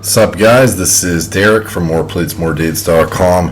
What's up, guys? This is Derek from MorePlatesMoreDates.com.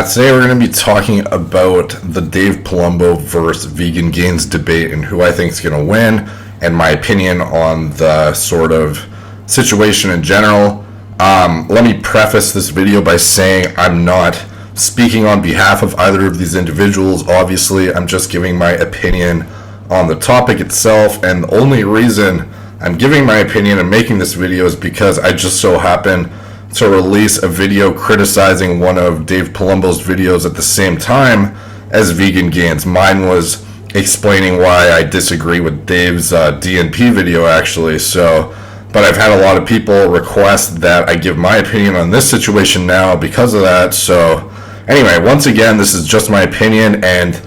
Today we're going to be talking about the Dave Palumbo versus Vegan Gains debate and who I think is going to win, and my opinion on the sort of situation in general. Let me preface this video by saying I'm not speaking on behalf of either of these individuals. Obviously, I'm just giving my opinion on the topic itself, and the only reason I'm giving my opinion and making this video is because I just so happen to release a video criticizing one of Dave Palumbo's videos at the same time as Vegan Gains. Mine was explaining why I disagree with Dave's DNP video, actually. But I've had a lot of people request that I give my opinion on this situation now because of that. So anyway, once again, this is just my opinion, and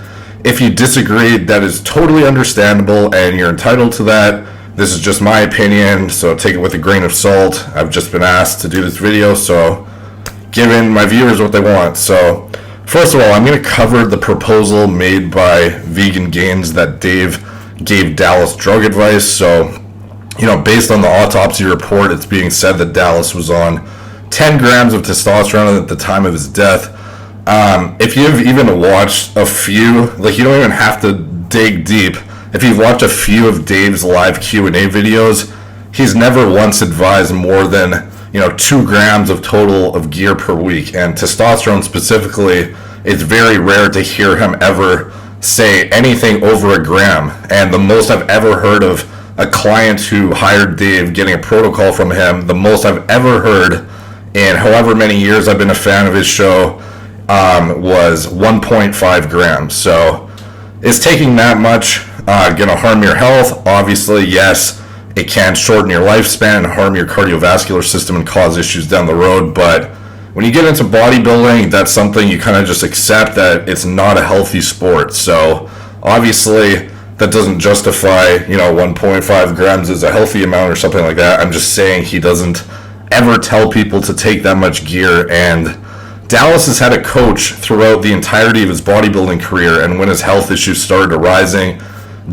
if you disagree, that is totally understandable and you're entitled to that. This is just my opinion, so take it with a grain of salt. I've just been asked to do this video, so giving my viewers what they want. So first of all, I'm going to cover the proposal made by Vegan Gains that Dave gave Dallas drug advice. So, based on the autopsy report, it's being said that Dallas was on 10 grams of testosterone at the time of his death. If you've even watched a few, you don't even have to dig deep. If you've watched a few of Dave's live Q&A videos, he's never once advised more than 2 grams of total of gear per week. And testosterone specifically, it's very rare to hear him ever say anything over a gram. And the most I've ever heard of a client who hired Dave getting a protocol from him, the most I've ever heard in however many years I've been a fan of his show, was 1.5 grams. So is taking that much going to harm your health? Obviously, yes, it can shorten your lifespan and harm your cardiovascular system and cause issues down the road. But when you get into bodybuilding, that's something you kind of just accept that it's not a healthy sport. So obviously, that doesn't justify, 1.5 grams is a healthy amount or something like that. I'm just saying he doesn't ever tell people to take that much gear. And Dallas has had a coach throughout the entirety of his bodybuilding career, and when his health issues started arising,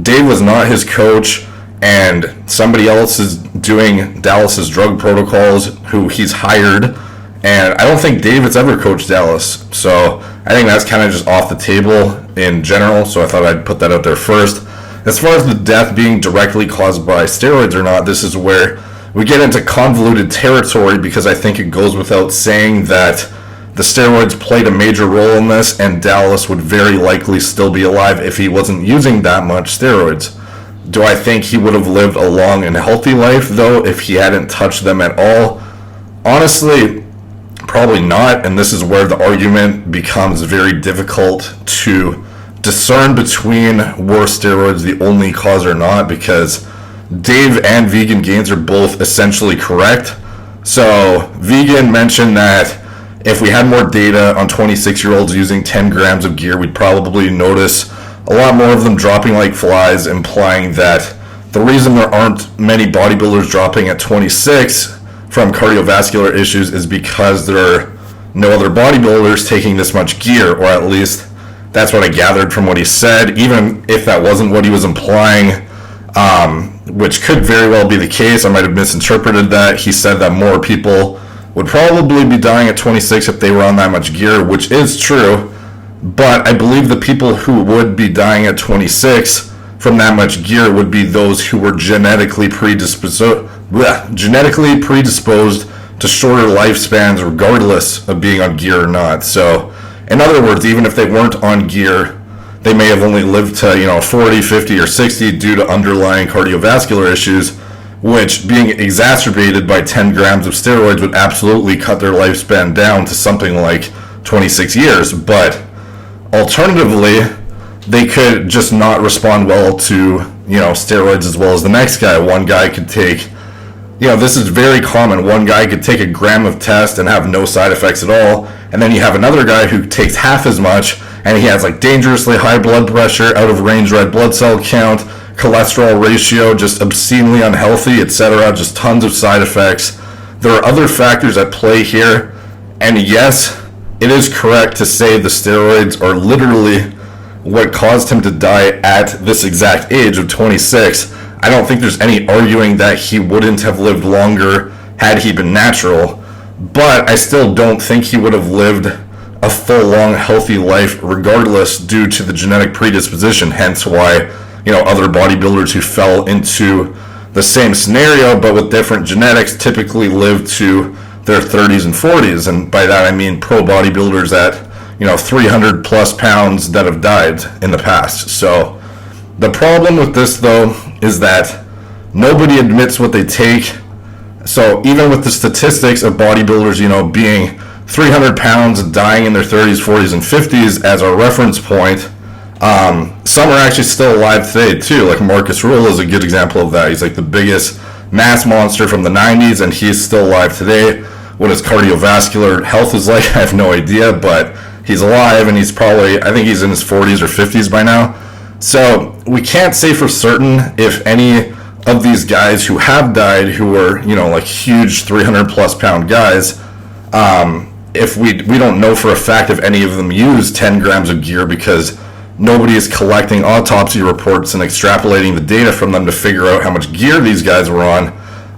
Dave was not his coach, and somebody else is doing Dallas's drug protocols who he's hired, and I don't think Dave has ever coached Dallas. So I think that's kind of just off the table in general, so I thought I'd put that out there first. As far as the death being directly caused by steroids or not, this is where we get into convoluted territory, because I think it goes without saying that the steroids played a major role in this, and Dallas would very likely still be alive if he wasn't using that much steroids. Do I think he would have lived a long and healthy life, though, if he hadn't touched them at all? Honestly, probably not, and this is where the argument becomes very difficult to discern between were steroids the only cause or not, because Dave and Vegan Gains are both essentially correct. So Vegan mentioned that if we had more data on 26-year-olds using 10 grams of gear, we'd probably notice a lot more of them dropping like flies, implying that the reason there aren't many bodybuilders dropping at 26 from cardiovascular issues is because there are no other bodybuilders taking this much gear, or at least that's what I gathered from what he said, even if that wasn't what he was implying, which could very well be the case. I might have misinterpreted that. He said that more people would probably be dying at 26 if they were on that much gear, which is true, but I believe the people who would be dying at 26 from that much gear would be those who were genetically predisposed to shorter lifespans regardless of being on gear or not. So in other words, even if they weren't on gear, they may have only lived to 40, 50, or 60 due to underlying cardiovascular issues, which, being exacerbated by 10 grams of steroids, would absolutely cut their lifespan down to something like 26 years. But alternatively, they could just not respond well to, steroids as well as the next guy. One guy could take, this is very common. One guy could take a gram of test and have no side effects at all. And then you have another guy who takes half as much, and he has dangerously high blood pressure, out of range red blood cell count, cholesterol ratio, just obscenely unhealthy, etc., just tons of side effects. There are other factors at play here, and yes, it is correct to say the steroids are literally what caused him to die at this exact age of 26. I don't think there's any arguing that he wouldn't have lived longer had he been natural. But I still don't think he would have lived a full, long, healthy life regardless due to the genetic predisposition. Hence why, other bodybuilders who fell into the same scenario but with different genetics typically live to their 30s and 40s. And by that I mean pro bodybuilders at 300 plus pounds that have died in the past. So the problem with this, though, is that nobody admits what they take. So even with the statistics of bodybuilders, being 300 pounds, dying in their 30s, 40s, and 50s as a reference point, some are actually still alive today too. Like Marcus Ruhl is a good example of that. He's like the biggest mass monster from the 90s, and he's still alive today. What his cardiovascular health is like, I have no idea, but he's alive, and he's probably, I think he's in his 40s or 50s by now. So we can't say for certain if any of these guys who have died, who were, like huge 300 plus pound guys, if we don't know for a fact if any of them used 10 grams of gear, because nobody is collecting autopsy reports and extrapolating the data from them to figure out how much gear these guys were on,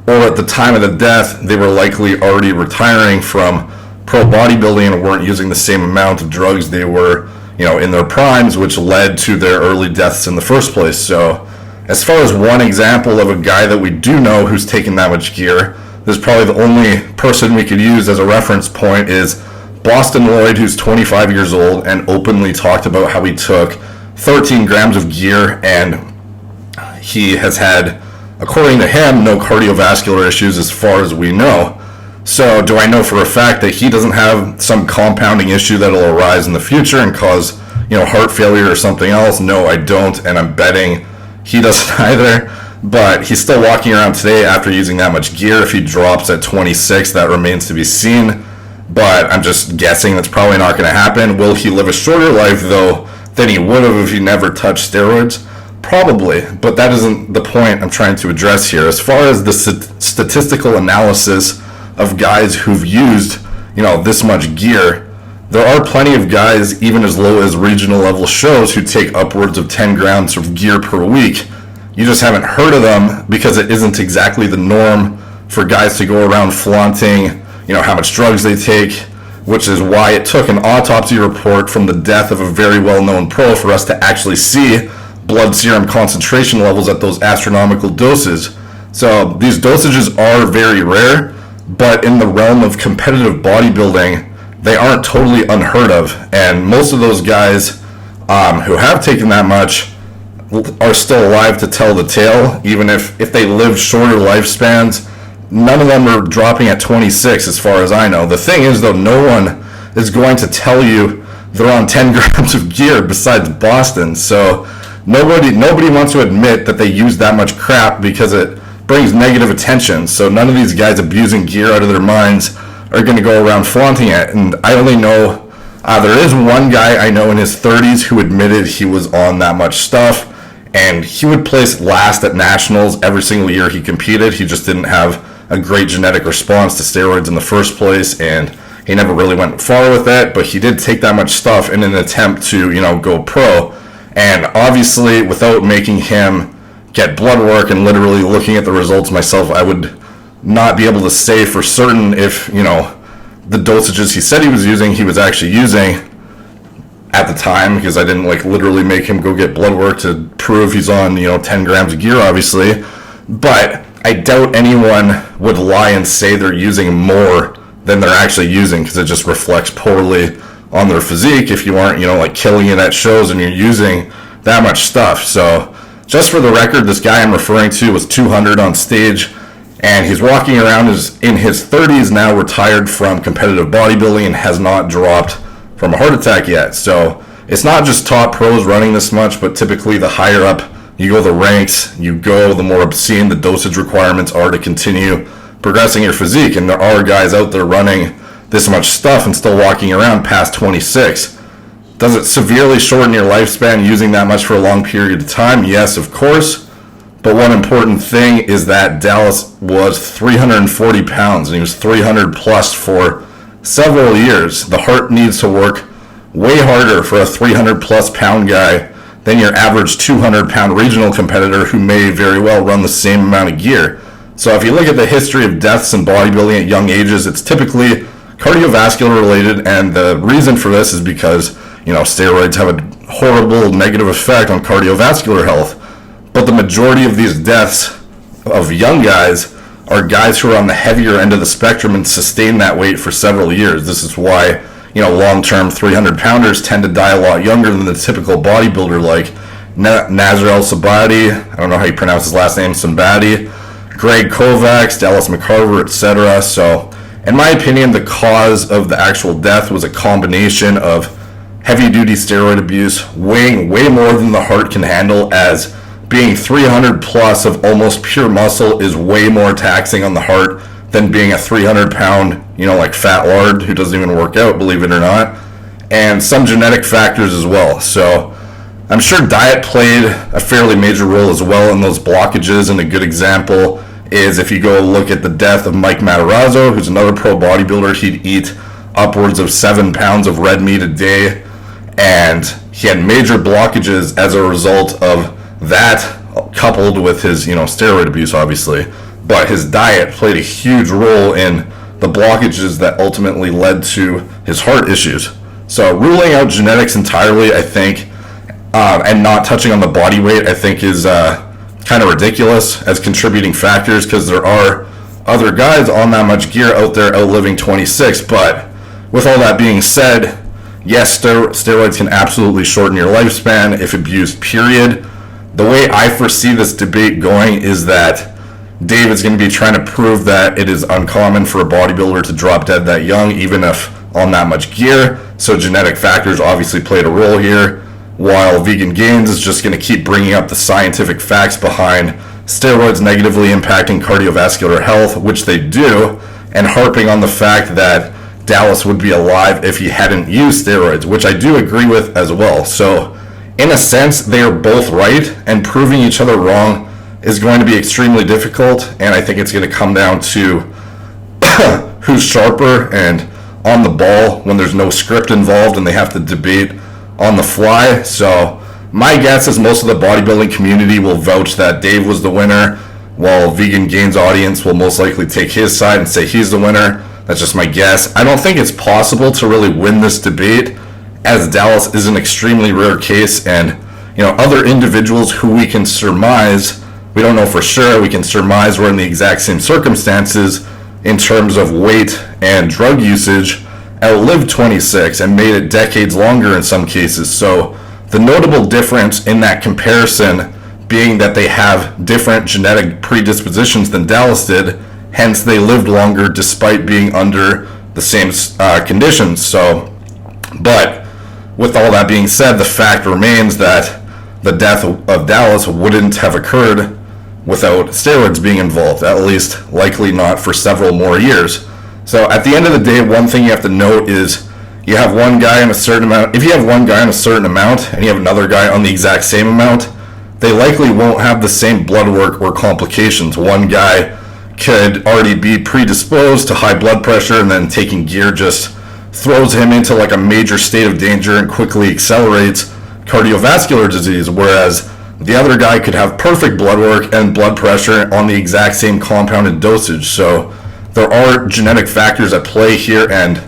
or at the time of the death, they were likely already retiring from pro bodybuilding and weren't using the same amount of drugs they were, in their primes, which led to their early deaths in the first place. So as far as one example of a guy that we do know who's taken that much gear, there's probably the only person we could use as a reference point is Boston Lloyd, who's 25 years old and openly talked about how he took 13 grams of gear, and he has had, according to him, no cardiovascular issues as far as we know. So do I know for a fact that he doesn't have some compounding issue that'll arise in the future and cause, heart failure or something else? No, I don't, and I'm betting he doesn't either. But he's still walking around today after using that much gear. If he drops at 26, that remains to be seen. But I'm just guessing that's probably not going to happen. Will he live a shorter life, though, than he would have if he never touched steroids? Probably, but that isn't the point I'm trying to address here. As far as the statistical analysis of guys who've used, this much gear, there are plenty of guys, even as low as regional level shows, who take upwards of 10 grams of gear per week. You just haven't heard of them because it isn't exactly the norm for guys to go around flaunting, how much drugs they take, which is why it took an autopsy report from the death of a very well-known pro for us to actually see blood serum concentration levels at those astronomical doses. So these dosages are very rare, but in the realm of competitive bodybuilding, they aren't totally unheard of. And most of those guys who have taken that much are still alive to tell the tale, even if they live shorter lifespans. None of them are dropping at 26 as far as I know. The thing is, though, no one is going to tell you they're on 10 grams of gear besides Boston. So nobody wants to admit that they use that much crap because it brings negative attention. So none of these guys abusing gear out of their minds are going to go around flaunting it. And I only know, there is one guy I know in his 30s who admitted he was on that much stuff, and he would place last at nationals every single year he competed. He just didn't have a great genetic response to steroids in the first place, and he never really went far with it, but he did take that much stuff in an attempt to, go pro. And obviously, without making him get blood work and literally looking at the results myself, I would not be able to say for certain if, the dosages he said he was using, he was actually using at the time, because I didn't literally make him go get blood work to prove he's on, 10 grams of gear, obviously. But I doubt anyone would lie and say they're using more than they're actually using, because it just reflects poorly on their physique if you aren't, killing it at shows and you're using that much stuff. So just for the record, this guy I'm referring to was 200 on stage, and he's walking around in his 30s now, retired from competitive bodybuilding, and has not dropped from a heart attack yet. So it's not just top pros running this much, but typically the higher up you go the ranks, the more obscene the dosage requirements are to continue progressing your physique. And there are guys out there running this much stuff and still walking around past 26. Does it severely shorten your lifespan using that much for a long period of time? Yes, of course. But one important thing is that Dallas was 340 pounds, and he was 300 plus for several years. The heart needs to work way harder for a 300 plus pound guy than your average 200 pound regional competitor who may very well run the same amount of gear. So if you look at the history of deaths in bodybuilding at young ages, it's typically cardiovascular related, and the reason for this is because, steroids have a horrible negative effect on cardiovascular health. But the majority of these deaths of young guys are guys who are on the heavier end of the spectrum and sustain that weight for several years. This is why, long-term 300-pounders tend to die a lot younger than the typical bodybuilder, like Nazir El-Sabati, I don't know how you pronounce his last name, Sambati, Greg Kovacs, Dallas McCarver, etc. So, in my opinion, the cause of the actual death was a combination of heavy-duty steroid abuse, weighing way more than the heart can handle, as being 300 plus of almost pure muscle is way more taxing on the heart than being a 300-pound, like fat lard who doesn't even work out, believe it or not, and some genetic factors as well. So I'm sure diet played a fairly major role as well in those blockages, and a good example is if you go look at the death of Mike Matarazzo, who's another pro bodybuilder. He'd eat upwards of 7 pounds of red meat a day, and he had major blockages as a result of that, coupled with his, steroid abuse, obviously. But his diet played a huge role in the blockages that ultimately led to his heart issues. So ruling out genetics entirely, I think, and not touching on the body weight, I think is kind of ridiculous as contributing factors, because there are other guys on that much gear out there outliving 26. But with all that being said, yes, steroids can absolutely shorten your lifespan if abused, period. The way I foresee this debate going is that Dave is going to be trying to prove that it is uncommon for a bodybuilder to drop dead that young, even if on that much gear. So genetic factors obviously played a role here, while Vegan Gains is just going to keep bringing up the scientific facts behind steroids negatively impacting cardiovascular health, which they do, and harping on the fact that Dallas would be alive if he hadn't used steroids, which I do agree with as well. So in a sense, they are both right, and proving each other wrong is going to be extremely difficult, and I think it's going to come down to who's sharper and on the ball when there's no script involved and they have to debate on the fly. So my guess is most of the bodybuilding community will vouch that Dave was the winner, while Vegan Gains audience will most likely take his side and say he's the winner. That's just my guess. I don't think it's possible to really win this debate, as Dallas is an extremely rare case, and other individuals who we can surmise, we don't know for sure, we can surmise we're in the exact same circumstances in terms of weight and drug usage, outlived 26 and made it decades longer in some cases. So the notable difference in that comparison being that they have different genetic predispositions than Dallas did, hence they lived longer despite being under the same conditions. So, but with all that being said, the fact remains that the death of Dallas wouldn't have occurred without steroids being involved, at least likely not for several more years. So at the end of the day, one thing you have to note is you have one guy in a certain amount. If you have one guy in a certain amount and you have another guy on the exact same amount, they likely won't have the same blood work or complications. One guy could already be predisposed to high blood pressure, and then taking gear just throws him into like a major state of danger and quickly accelerates cardiovascular disease, whereas the other guy could have perfect blood work and blood pressure on the exact same compounded dosage. So there are genetic factors at play here, and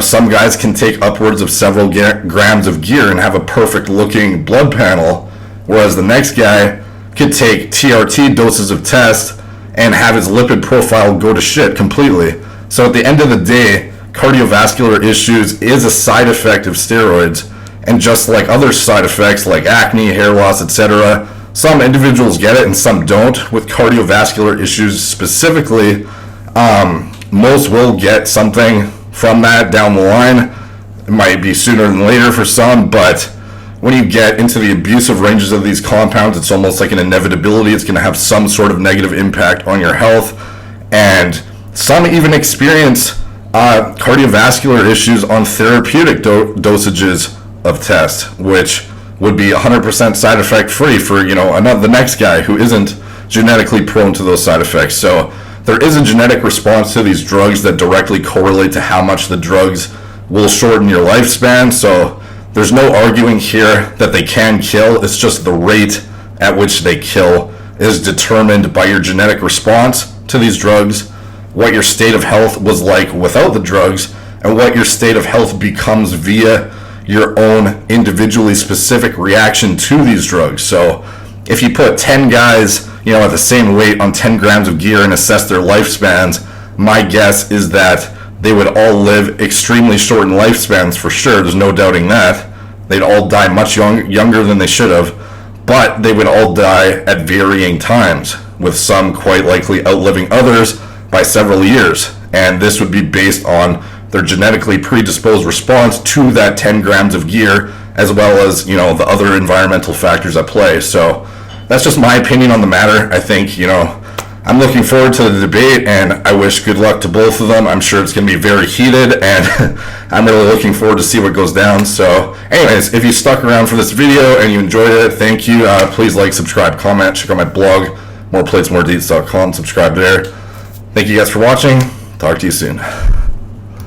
some guys can take upwards of several grams of gear and have a perfect looking blood panel, whereas the next guy could take TRT doses of test and have his lipid profile go to shit completely. So at the end of the day, cardiovascular issues is a side effect of steroids. And just like other side effects like acne, hair loss, etc., some individuals get it and some don't. With cardiovascular issues specifically, most will get something from that down the line. It might be sooner than later for some, but when you get into the abusive ranges of these compounds, it's almost like an inevitability. It's going to have some sort of negative impact on your health. And some even experience cardiovascular issues on therapeutic dosages of test, which would be 100% side effect free for the next guy who isn't genetically prone to those side effects. So there is a genetic response to these drugs that directly correlate to how much the drugs will shorten your lifespan. So there's no arguing here that they can kill. It's just the rate at which they kill is determined by your genetic response to these drugs, what your state of health was like without the drugs, and what your state of health becomes via your own individually specific reaction to these drugs. So if you put 10 guys, at the same weight on 10 grams of gear and assess their lifespans, my guess is that they would all live extremely shortened lifespans for sure. There's no doubting that. They'd all die much younger than they should have, but they would all die at varying times, with some quite likely outliving others by several years. And this would be based on their genetically predisposed response to that 10 grams of gear, as well as, the other environmental factors at play. So that's just my opinion on the matter. I think, I'm looking forward to the debate, and I wish good luck to both of them. I'm sure it's going to be very heated, and I'm really looking forward to see what goes down. So anyways, if you stuck around for this video and you enjoyed it, thank you. Please like, subscribe, comment, check out my blog, moreplates.com. Subscribe there. Thank you guys for watching. Talk to you soon.